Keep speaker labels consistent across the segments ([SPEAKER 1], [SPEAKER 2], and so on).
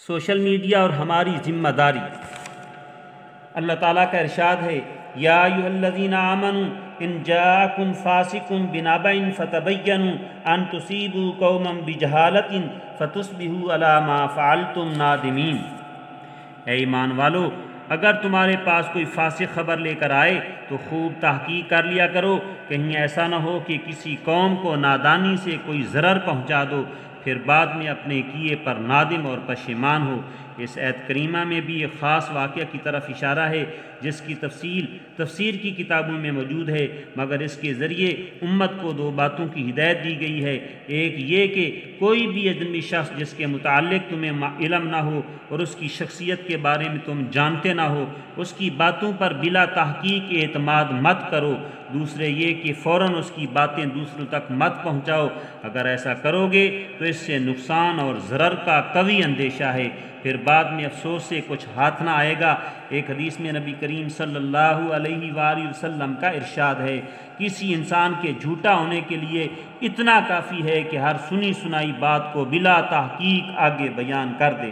[SPEAKER 1] Social media اور ہماری ذمہ داری۔ اللہ تعالیٰ کا ارشاد ہے، یا ایھا الذین آمنوا ان جاءکم فاسق بنبأ فتبینوا ان تصیبوا قوما بجہالۃ فتصبحوا علی ما فعلتم نادمین۔ اے ایمان والو، اگر تمہارے پاس کوئی فاسق خبر لے کر آئے تو خوب تحقیق کر لیا کرو، کہیں ایسا نہ ہو کہ کسی قوم کو نادانی سے کوئی ضرر پہنچا دو، پھر بعد میں اپنے کیے پر نادم اور پشیمان ہو۔ اس آیت کریمہ میں بھی ایک خاص واقعہ کی طرف اشارہ ہے جس کی تفسیر کی کتابوں میں موجود ہے، مگر اس کے ذریعے امت کو دو باتوں کی ہدایت دی گئی ہے۔ ایک یہ کہ کوئی بھی اجنبی شخص جس کے متعلق تمہیں علم نہ ہو اور اس کی شخصیت کے بارے میں تم جانتے نہ ہو، اس کی باتوں پر بلا تحقیق اعتماد مت کرو۔ دوسرے یہ کہ فوراً اس کی باتیں دوسروں تک مت پہنچاؤ، اگر ایسا کرو گے تو اس سے نقصان اور ضرر کا قوی اندیشہ ہے، پھر بعد میں افسوس سے کچھ ہاتھ نہ آئے گا۔ ایک حدیث میں نبی کریم صلی اللہ علیہ وآلہ وسلم کا ارشاد ہے، کسی انسان کے جھوٹا ہونے کے لیے اتنا کافی ہے کہ ہر سنی سنائی بات کو بلا تحقیق آگے بیان کر دے۔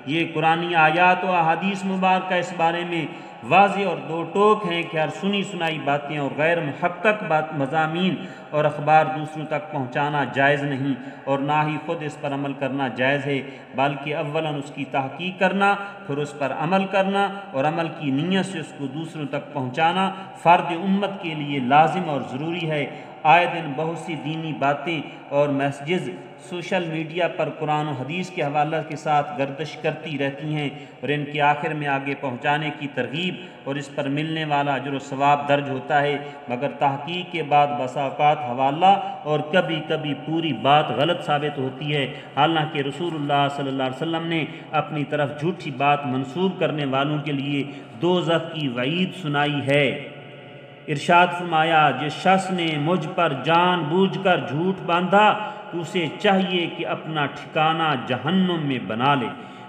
[SPEAKER 1] یہ قرآنی آیات و احادیث مبارکہ اس بارے میں واضح اور دو ٹوک ہیں کہ ہر سنی سنائی باتیں اور غیر محقق مضامین اور اخبار دوسروں تک پہنچانا جائز نہیں، اور نہ ہی خود اس پر عمل کرنا جائز ہے، بلکہ اولاً اس کی تحقیق کرنا، پھر اس پر عمل کرنا، اور عمل کی نیت سے اس کو دوسروں تک پہنچانا فرد امت کے لیے لازم اور ضروری ہے۔ آئے دن بہت سی دینی باتیں اور میسیجز سوشل میڈیا پر قرآن و حدیث کے حوالہ کے ساتھ گردش کرتی رہتی ہیں، اور ان کے آخر میں آگے پہنچانے کی ترغیب اور اس پر ملنے والا اجر و ثواب درج ہوتا ہے، مگر تحقیق کے بعد بسا اوقات حوالہ اور کبھی کبھی پوری بات غلط ثابت ہوتی ہے، حالانکہ رسول اللہ صلی اللہ علیہ وسلم نے اپنی طرف جھوٹی بات منسوب کرنے والوں کے لیے دوزخ کی وعید سنائی ہے۔ ارشاد فرمایا، جس شخص نے مجھ پر جان بوجھ کر جھوٹ باندھا تو اسے چاہیے کہ اپنا ٹھکانہ جہنم میں بنا لے۔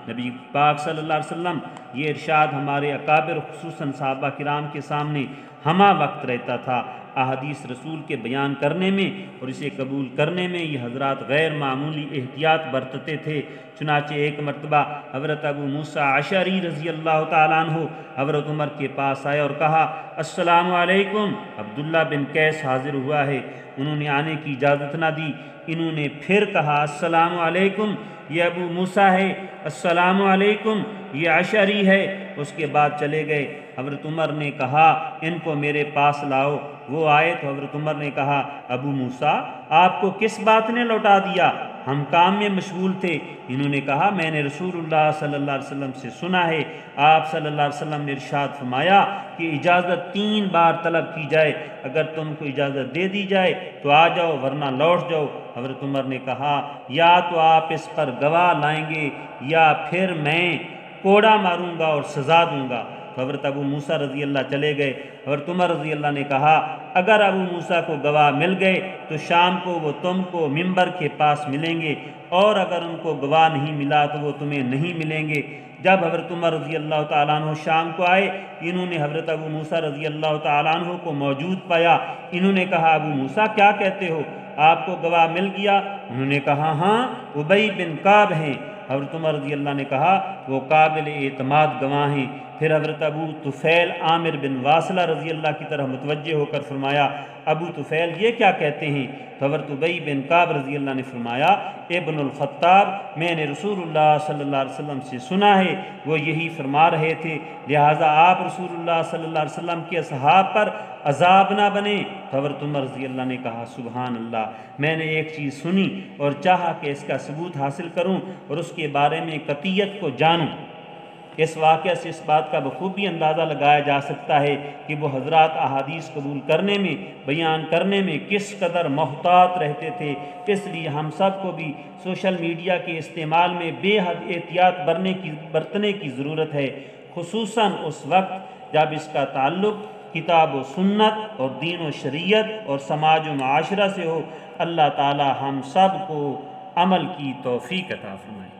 [SPEAKER 1] نبی پاک صلی اللہ علیہ وسلم یہ ارشاد ہمارے اکابر خصوصاً صحابہ کرام کے سامنے ہمہ وقت رہتا تھا۔ احادیث رسول کے بیان کرنے میں اور اسے قبول کرنے میں یہ حضرات غیر معمولی احتیاط برتتے تھے۔ چنانچہ ایک مرتبہ حضرت ابو موسیٰ اشعری رضی اللہ تعالیٰ عنہ حضرت عمر کے پاس آئے اور کہا، السلام علیکم۔ عبداللہ بن قیس حاضر ہوا ہے، انہوں نے آنے کی اجازت نہ دی۔ انہوں نے پھر کہا، السلام علیکم، یہ ابو موسیٰ ہے۔ السلام علیکم، یہ اشعری ہے۔ اس کے بعد چلے گئے۔ حضرت عمر نے کہا، ان کو میرے پاس لاؤ۔ وہ آئے تو حضرت عمر نے کہا، ابو موسیٰ، آپ کو کس بات نے لوٹا دیا؟ ہم کام میں مشغول تھے۔ انہوں نے کہا، میں نے رسول اللہ صلی اللہ علیہ وسلم سے سنا ہے، آپ صلی اللہ علیہ وسلم نے ارشاد فرمایا کہ اجازت 3 بار طلب کی جائے، اگر تم کو اجازت دے دی جائے تو آ جاؤ ورنہ لوٹ جاؤ۔ حضرت عمر نے کہا، یا تو آپ اس پر گواہ لائیں گے یا پھر میں کوڑا ماروں گا اور سزا دوں گا۔ تو حضرت ابو موسیٰ رضی اللہ چلے گئے۔ حضرت عمر رضی اللہ نے کہا، اگر ابو موسیٰ کو گواہ مل گئے تو شام کو وہ تم کو منبر کے پاس ملیں گے، اور اگر ان کو گواہ نہیں ملا تو وہ تمہیں نہیں ملیں گے۔ جب حضرت عمر رضی اللہ تعالیٰ عنہ شام کو آئے، انہوں نے حضرت ابو موسیٰ رضی اللہ تعالیٰ عنہ کو موجود پایا۔ انہوں نے کہا، ابو موسیٰ کیا کہتے ہو، آپ کو گواہ مل گیا؟ انہوں نے کہا، ہاں، ابی بن کعب ہیں۔ حضرت عمر رضی اللہ نے کہا، وہ قابل اعتماد گواہ ہیں۔ پھر حضرت ابو طفیل عامر بن واصلہ رضی اللہ کی طرف متوجہ ہو کر فرمایا، ابو طفیل یہ کیا کہتے ہیں؟ تو حضرت ابی بن کعب رضی اللہ نے فرمایا، ابن الخطاب، میں نے رسول اللہ صلی اللہ علیہ وسلم سے سنا ہے، وہ یہی فرما رہے تھے، لہٰذا آپ رسول اللہ صلی اللہ علیہ وسلم کے اصحاب پر عذاب نہ بنیں۔ تو حضرت عمر رضی اللہ نے کہا، سبحان اللہ، میں نے ایک چیز سنی اور چاہا کہ اس کا ثبوت حاصل کروں اور اس کے بارے میں قطعیت کو جانوں۔ اس واقعہ سے اس بات کا بخوبی اندازہ لگایا جا سکتا ہے کہ وہ حضرات احادیث قبول کرنے میں، بیان کرنے میں کس قدر محتاط رہتے تھے۔ اس لیے ہم سب کو بھی سوشل میڈیا کے استعمال میں بے حد احتیاط برتنے کی ضرورت ہے، خصوصاً اس وقت جب اس کا تعلق کتاب و سنت اور دین و شریعت اور سماج و معاشرہ سے ہو۔ اللہ تعالی ہم سب کو عمل کی توفیق عطا فرمائے۔